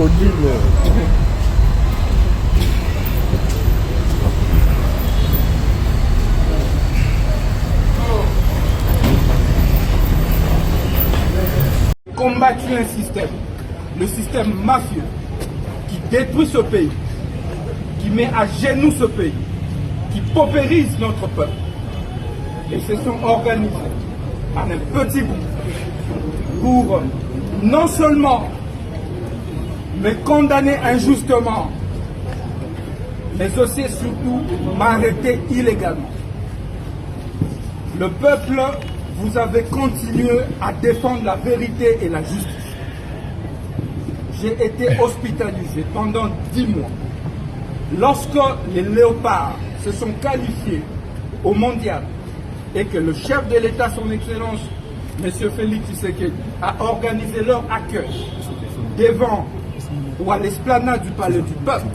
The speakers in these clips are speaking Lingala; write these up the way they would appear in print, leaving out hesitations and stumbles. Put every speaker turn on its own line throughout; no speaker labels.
crocodile.
Combattu un système, le système mafieux, qui détruit ce pays, qui met à genoux ce pays, qui paupérise notre peuple. Et se sont organisés en un petit groupe pour non seulement me condamner injustement, mais aussi et surtout m'arrêter illégalement. Le peuple, vous avez continué à défendre la vérité et la justice. J'ai été hospitalisé pendant 10 mois. Lorsque les léopards se sont qualifiés au mondial et que le chef de l'État, son Excellence, M. Félix Tshisekedi, a organisé leur accueil devant ou à l'esplanade du Palais du Peuple,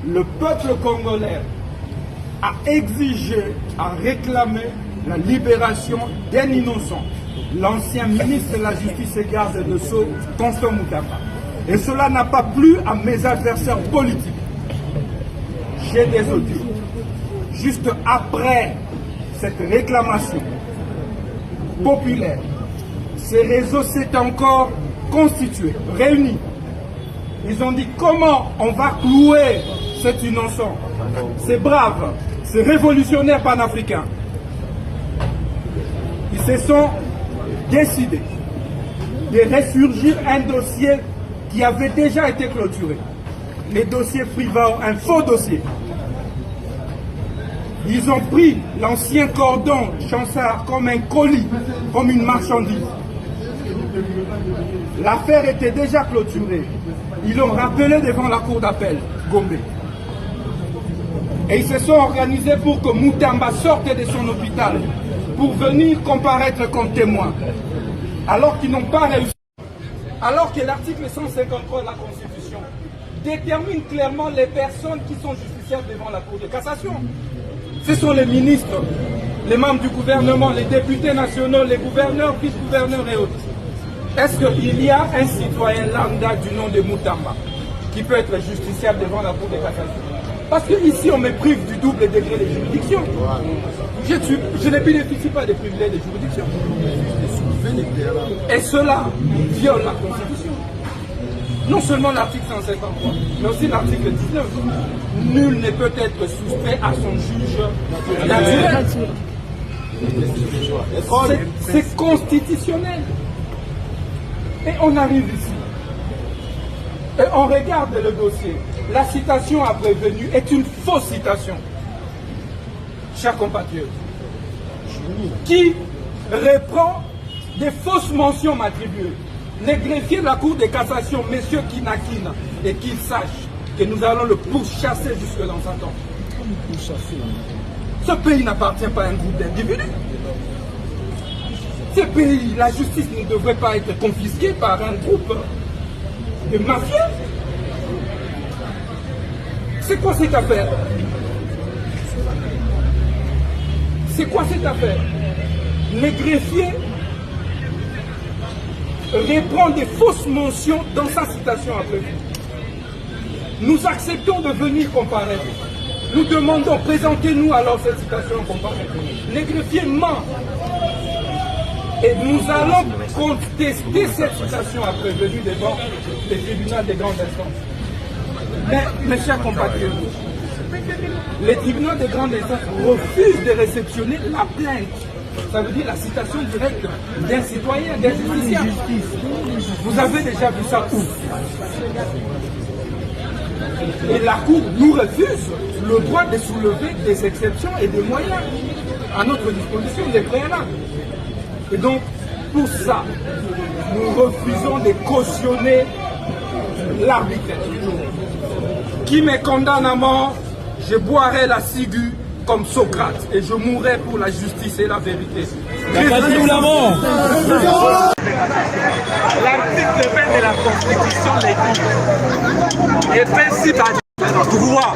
le peuple congolais a exigé, a réclamé la libération d'un innocent, l'ancien ministre de la Justice et garde de Sceaux, Constant Moutamba. Et cela n'a pas plu à mes adversaires politiques. J'ai des audios. Juste après cette réclamation populaire, ces réseaux s'étaient encore constitués, réunis. Ils ont dit comment on va clouer cet innocent, ces braves, ces révolutionnaires panafricains. Ils se sont décidés de ressurgir un dossier qui avait déjà été clôturé. Les dossiers Frivao, un faux dossier. Ils ont pris l'ancien cordon Chansard comme un colis, comme une marchandise. L'affaire était déjà clôturée. Ils l'ont rappelé devant la cour d'appel, Gombe. Et ils se sont organisés pour que Moutamba sorte de son hôpital pour venir comparaître comme témoin. Alors qu'ils n'ont pas réussi. Alors que l'article 153 de la Constitution détermine clairement les personnes qui sont justiciables devant la Cour de cassation. Ce sont les ministres, les membres du gouvernement, les députés nationaux, les gouverneurs, vice-gouverneurs et autres. Est-ce qu'il y a un citoyen lambda du nom de Moutamba qui peut être justiciable devant la Cour de cassation? Parce qu'ici, on me prive du double degré de juridiction. Je ne bénéficie pas des privilèges de juridiction. Et cela viole la Constitution. Non seulement l'article 153, mais aussi l'article 19. Nul ne peut être soustrait à son juge naturel. C'est constitutionnel. Et on arrive ici. Et on regarde le dossier. La citation à prévenu est une fausse citation. Chers compatriotes, qui reprend des fausses mentions m'attribuées. Les greffiers de la Cour de cassation, messieurs Kinakina, et qu'ils sachent que nous allons le pourchasser jusque dans 100 ans. Ce pays n'appartient pas à un groupe d'individus. Ce pays, la justice ne devrait pas être confisquée par un groupe de mafieux. C'est quoi cette affaire? C'est quoi cette affaire? Les greffiers reprend des fausses mentions dans sa citation après. Nous acceptons de venir comparaître. Nous demandons, présentez-nous alors cette citation comparaître. Les greffiers mentent. Et nous allons contester cette citation après venue devant les tribunaux des grandes instances. Mais, mes chers compatriotes, les tribunaux des grandes instances refusent de réceptionner la plainte. Ça veut dire la citation directe d'un citoyen, d'un justiciable. Vous avez déjà vu ça où? Et la Cour nous refuse le droit de soulever des exceptions et des moyens à notre disposition, des préalables. Et donc, pour ça, nous refusons de cautionner l'arbitraire. Qui me condamne à mort, je boirai la ciguë comme Socrate et je mourrai pour la justice et la vérité.
L'article 20
de la Constitution les dit. Les principes
droit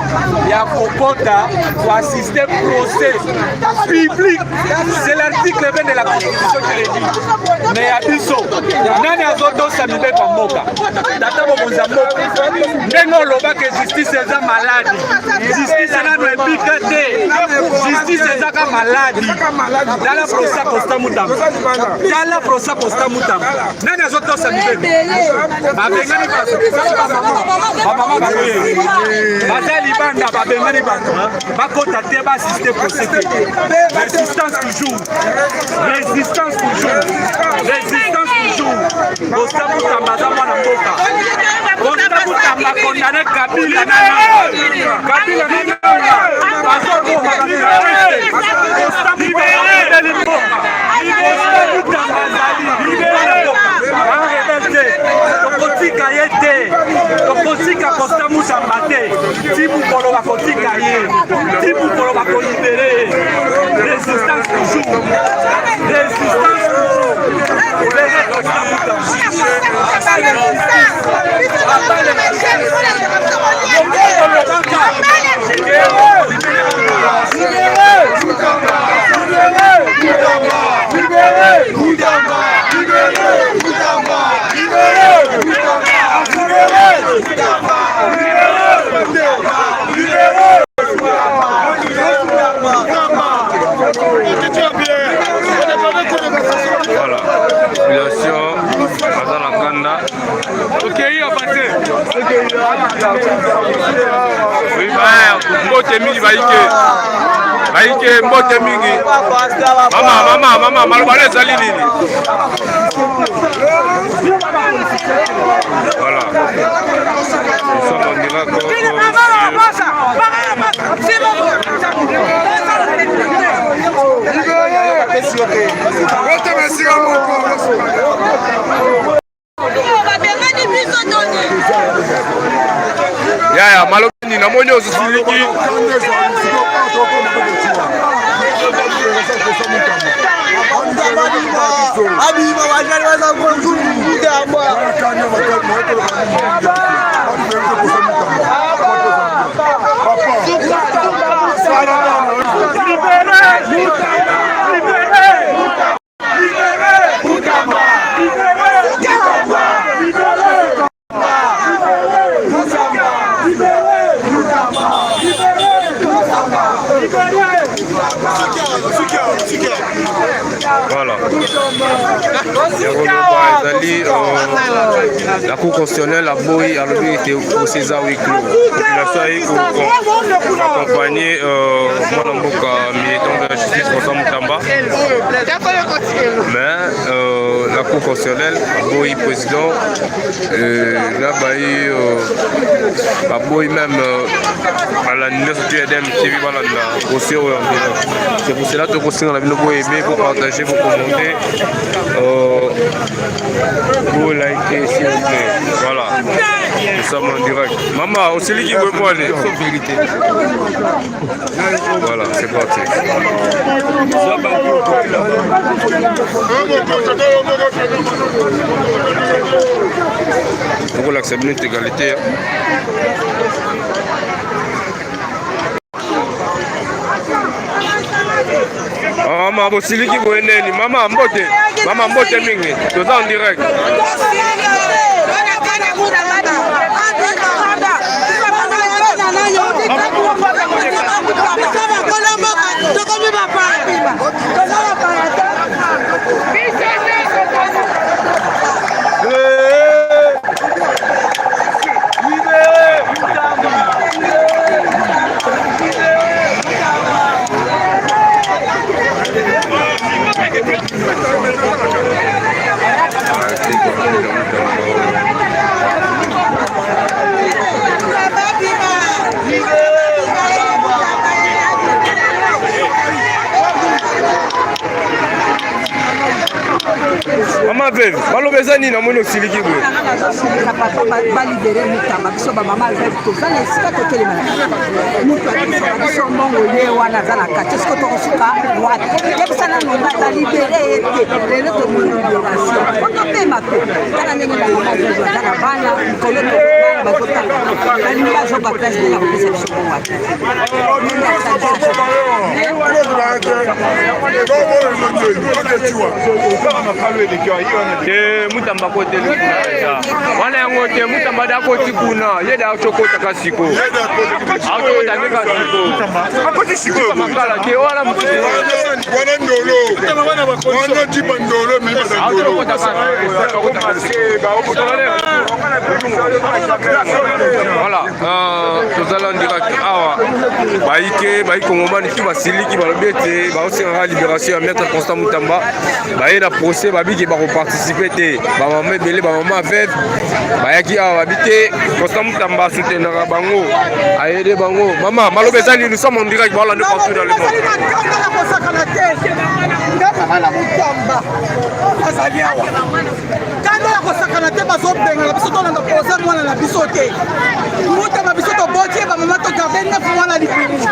ya kokota pour assister procès public. C'est l'article 20 de la Constitution qui le dit. Mais à biso, nani azodosa mibeko mboka. Tata bokonza mboka. Ndengo loba que justice eza malade. Justice nano ebika te. Justice eza ka malade. Dala procès Costa Mutamba. Dala procès Costa Mutamba. Nani azodosa mibeko. Babengani baso. Mama bakoye. Bazali banda babengani baso. Bakota te ba assister procès. Résistance toujours. Résistance toujours. Résistance toujours. Costa Mutamba za mwana mboka. Costa Mutamba condamné Kabila na Kabila na Bazoko Kabila. Costa Mutamba mboka. Costa Mutamba zali libéré. Arrêtez. Tokotika yete. Tokotika Costa Mutamba te. Tibu kolo bakotika ye. Tibu kolo bakolibéré. Résistance toujours. Résistance toujours.
Voilà, population, dans la Ganda. Ok, il y a passé. Oui, mbote mingi baike. Baike mbote mingi. Mama, malobale zali nini. Voilà. Nous sommes en direct. Yaya malobani na moni osusiliki Abiba wajali waza kunzunguka hapa Voilà. La Cour constitutionnelle a boy à l'objet était au César huis clos. La soirée pour accompagner mon militant de la justice Costa Mutamba. Mais la Cour constitutionnelle a boy président là a boy même à la université d'Edem TV aussi. C'est pour cela que vous avez aimé, vous partager, vous commenter, vous liker s'il vous plaît. Voilà, nous sommes en direct. Maman, on sait qui veut moi aller. Vérité. Voilà, c'est parti. Pour l'accepter une égalité. Mama bosiliki boeneni mama mbote mingi toza en direct Mama bebe, balobeza nini na moni osiliki boye?
Papa ba libérer Mutamba biso ba mama za toza na sika totelema. Mutu mbongo ye wana za na kati siko to kosuka watu. Yebisa na nonga za libérer ete lelo to mu libération. Oto pe mape. Kana nenge na mama za na bana, kolo to balingi bazonga place nde nakopesa biso bongo
mutamba kote wana yango te mutamba dakoti kuna ye dakokota kasiko akokota nde kasiko makala te wana
wana jipa ndolo
voilà tozala direct awa baikongomani tu basiliki balobi ete baosengaka libération ya maître Constant Mutamba baye na procès babiki bakoparticipe te bamama ebele bamama veve bayaki awa babi te Constant Mutamba asoutenaka bango ayede bango mama maloba eza nini nous sommes en direct baolande partout dans le monde
kanda ya kosakana te bazobengana biso tolanda koza mwana na biso te mutamba biso tobotie bamama togarde 9 mwana libimu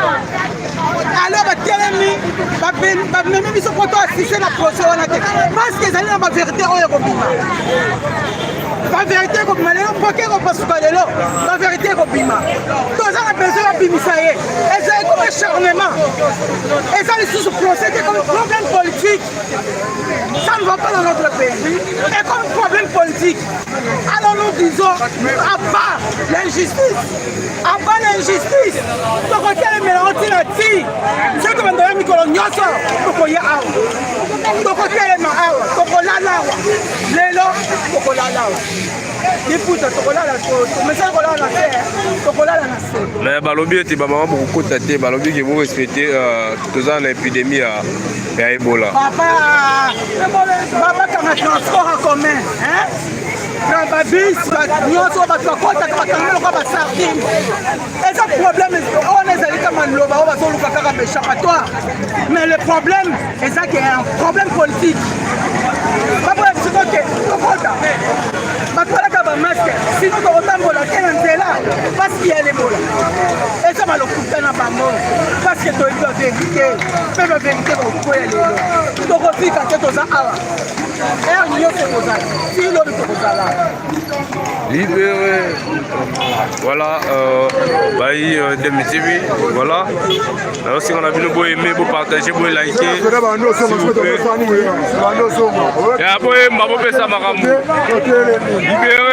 alors batelemi bamemi biso po to asise na procès wana te parceke ezali na baverité oyo ekobima baverité ekobima lelo mpoke ekopasuka lelo baverité ekobima toza na besoin ya bimisa ye ezali comme acharnement eza lisusu procès te comme problème politique. Ça ne va pas dans notre pays. Et comme problème politique, alors nous disons, à part l'injustice, donc on tient les mélanges là-dessus. C'est comme un micro nyoso, donc on y a donc on tient les mains, donc on l'a là, l'élo, donc on l'a là.
mais balobi ete bamama bokokota te balobi ke borespecte toza na épidémie ya Ebola
babakanga transport en commun babis nyonso bato bakotaka bakanga lokola basardine eza problème wana ezali kama loba oyo bazoluka kaka baéchappatoire mais le problème eza ke un problème politique baboya bisiko ke tokota batwalaka bamaske sino tokotambola te na nzela paske ya lebola eza balokuta na bango paske toyebi baverité mpe baverité bakokoya lelo tokofika te toza awa ere nyonso ekozala si lobi tokozala
libéré voilà bayi demitibi voilà naosinga na bino boyeme bopartage boelike ya boyemba bopesa makambo libéré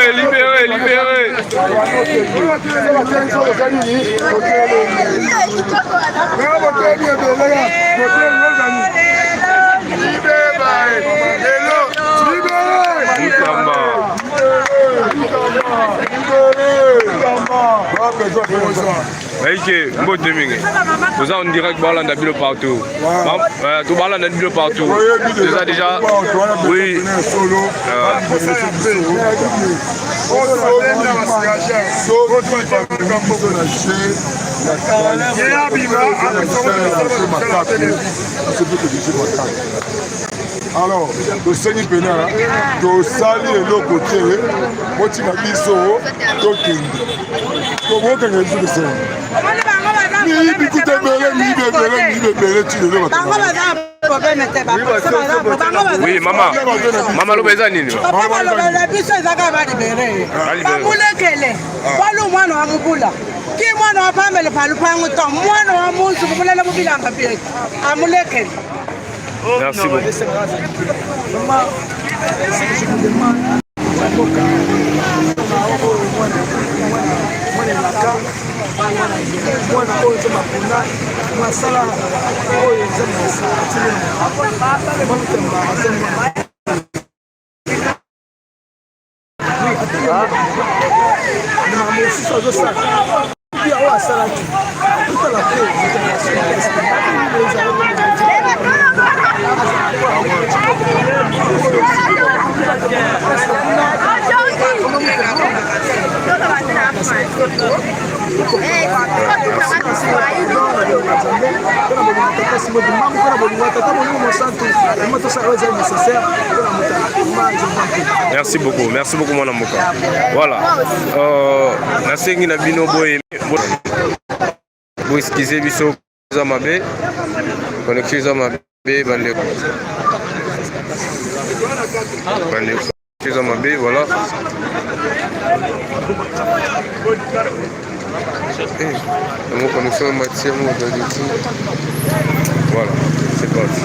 Baïké, mot de mingue. Vous en direct Barlanda Bilo partout. Tout Barlanda Bilo partout. C'est ça déjà. Oui.
Alors, le Seigneur Pénal, tu sali et l'autre côté, tu m'as dit ça, tu comment tu as dit ça?
Oui, maman l'obéza nini?
Papa l'obéza biso ezaka ba libéré. Bamulekele. Balu mwana wa mubula. Ki mwana wa pamele palupangu to mwana wa muntu kubulela mubilanga pye. Amulekele.
Merci beaucoup. Merci beaucoup mon amour. Voilà. Nasengi na bino boye. Vous excusez biso za mabe. Connexion za mabe bande. chez Amabé, voilà. Mon connexion matière, voilà, c'est parti.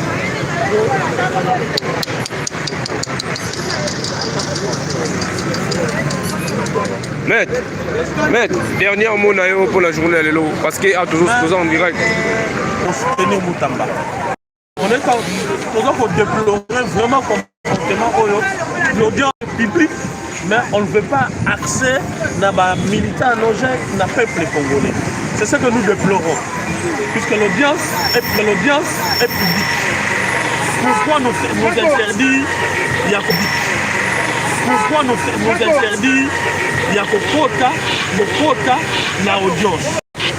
Maître, dernier mot pour la journée à l'élo, parce qu'il y a toujours ce en direct.
Pour soutenir Moutamba. On est toujours déplorer vraiment comportement l'audience publique, mais on ne veut pas accès à militants à peuple congolais. C'est ce que nous déplorons, puisque l'audience est publique. Pourquoi nous interdire Yacobi? Pourquoi nous interdire nos quotas l'audience?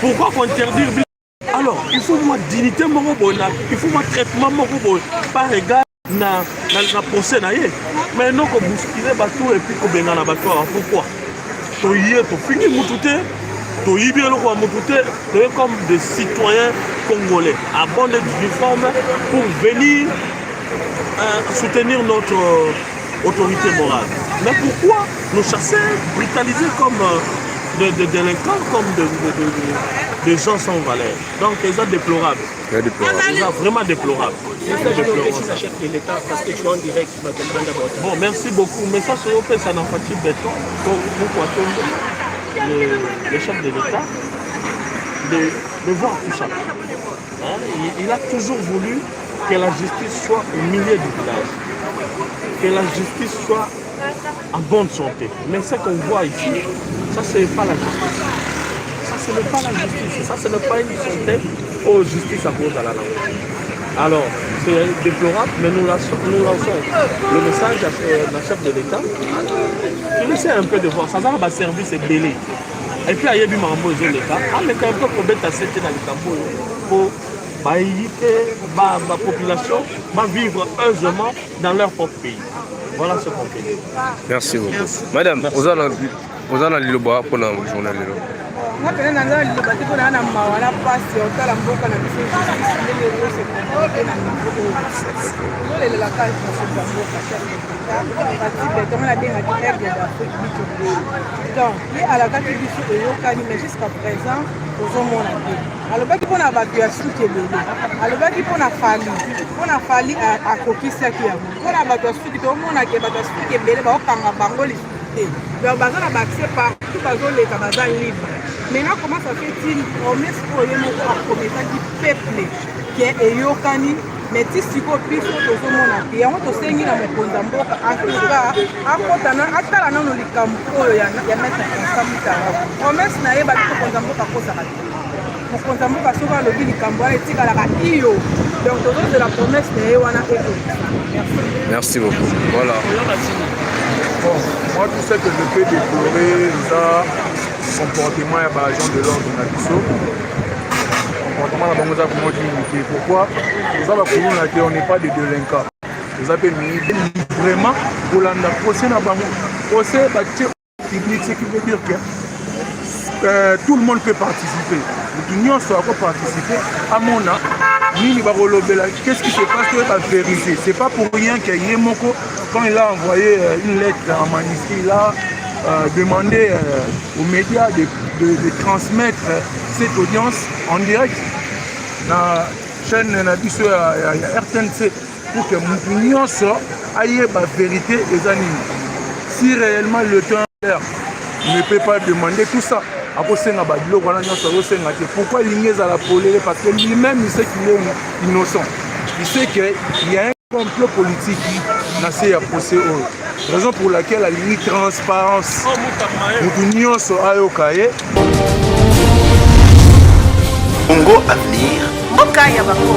Pourquoi qu'on interdire? Alors, il faut une dignité, il faut un traitement par égard dans le procès. Mais non, qu'on bouscule les bateaux et puis qu'on bénisse les bateaux. Pourquoi? Tu finis comme des citoyens congolais, abonnés d'uniforme pour venir soutenir notre autorité morale. Mais pourquoi nous chasser, brutaliser comme des délinquants, comme des gens sans valeur? Donc c'est déplorable. C'est vraiment déplorable. Bon, merci beaucoup. Mais ça, c'est ça n'a pas de béton. Pourquoi le chef de l'État de voir tout ça. Il a toujours voulu que la justice soit au milieu du village, que la justice soit en bonne santé. Mais ce qu'on voit ici, ça c'est pas la justice. Ça ce n'est pas la justice. Ça ce n'est pas une santé aux justice à cause de la langue. Alors, c'est déplorable, mais nous lançons le message à la chef de l'État. Je essaie un peu de voir, ça va service est belé. Et puis, il y a des mamans de l'État. Mais quand même, pour mettre à cette dans le campo, pour la population va vivre heureusement dans leur propre pays. Voilà ce qu'on fait.
Merci beaucoup. Madame, vous avez le bois pour la journée.
Moi, je suis dans le bâtiment pour la mawana passe au tala mboka na biso justice ndenge yo se comporte na niveau de la case de ce mboka parti béton na benga qui aide d'Afrique bitu. Donc, il à la carte biso eyokani mais jusqu'à présent ozomona te. Alobaki mpona bato ya suki ebele, alobaki mpona fali akokisaki yango, mpona bato ya suki tomonake bato ya suki ebele baokanga bango lisusu te. Donc baza na baccès partout bazoleka baza libre. Maintenant, comment ça fait-il promesse pour les mots à commettre du peuple qui est eyokani, mais si tu copies sur ton monde, il y a un autre seigneur dans mon condambo, en tout cas, à Potana, à Talana, nous les campo, il y a mettre ensemble. Promesse n'a pas de condambo à cause de la vie. Mon condambo à sauver le vie du cambo, et tika la radio. Donc, de la promesse n'est pas Merci.
Merci beaucoup. Voilà.
Bon, moi, tout ce que je peux déplorer, ça. Comportement et agent de l'ordre na biso comportement na bango za comment dire pourquoi on n'est pas des délinquants nous appelons vraiment pour la procès na bango procès public ce qui veut dire que tout le monde peut participer l'union soit participer à mon qu'est-ce qui se passe pour la vérité c'est pas pour rien que Yemoko quand il a envoyé une lettre en manuscrit là demander aux médias de transmettre cette audience en direct dans la chaîne de RTNC pour que l'union soit aille la vérité des animaux. Si réellement le temps ne peut pas demander tout ça, pourquoi il est à la polée? Parce que lui-même il sait qu'il est innocent. Il sait qu'il y a un complot politique dans ces procès. Raison pour laquelle la ligne transparence l'union soit Ayokaye.
Congo Avenir.
Okaya Bako.